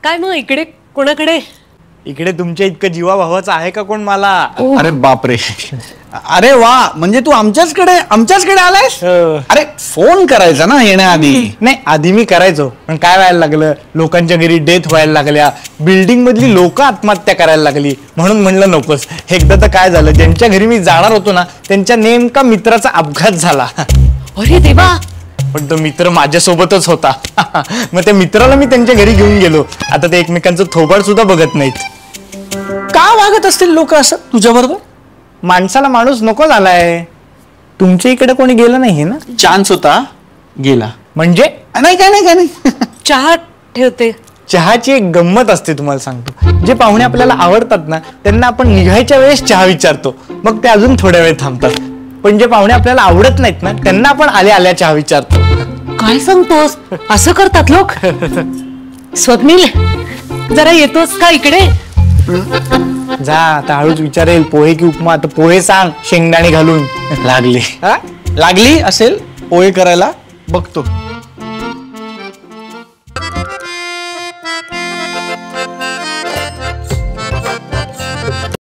काय मग इकडे कोणाकडे? इकडे तुमच्या इतकं जीवा भावाचं आहे का कोण मला? अरे बापरे, अरे वा, म्हणजे तू आमच्याचकडे आलायस? अरे फोन करायचा ना येण्याआधी. नाही, आधी मी करायचो, पण काय व्हायला लागलं, लोकांच्या घरी डेथ व्हायला लागल्या, बिल्डिंग मधली लोक आत्महत्या करायला लागली, म्हणून म्हणलं नकोस. एकदा तर काय झालं, ज्यांच्या घरी मी जाणार होतो ना त्यांच्या नेमका मित्राचा अपघात झाला. अरे देवा, पण तो मित्र माझ्यासोबतच होता. मग त्या मित्राला मी त्यांच्या घरी घेऊन गेलो. आता ते एकमेकांचं थोबाड सुद्धा बघत नाहीत. का वागत असतील लोक असं तुझ्या बरोबर? माणसाला माणूस नको झालाय. तुमच्या इकडे कोणी गेलं नाही ना? चान्स होता, गेला. म्हणजे नाही काय नाही. चहा ठेवते. चहाची एक गंमत असते, तुम्हाला सांगतो. जे पाहुणे आपल्याला आवडतात ना त्यांना आपण निघायच्या वेळेस चहा विचारतो, मग ते अजून थोड्या वेळ थांबतात. पण जे पाहुणे आपल्याला आवडत नाहीत ना त्यांना आपण आल्या चहा विचारतो. काय सांगतोस? असं करतात लोक? स्वप्नील, जरा येतोस का इकडे? जा, आता हळूच विचारेल पोहे की उपमा. तर पोहे सांग, शेंगदाणे घालून. लागली असेल पोहे करायला, बघतो.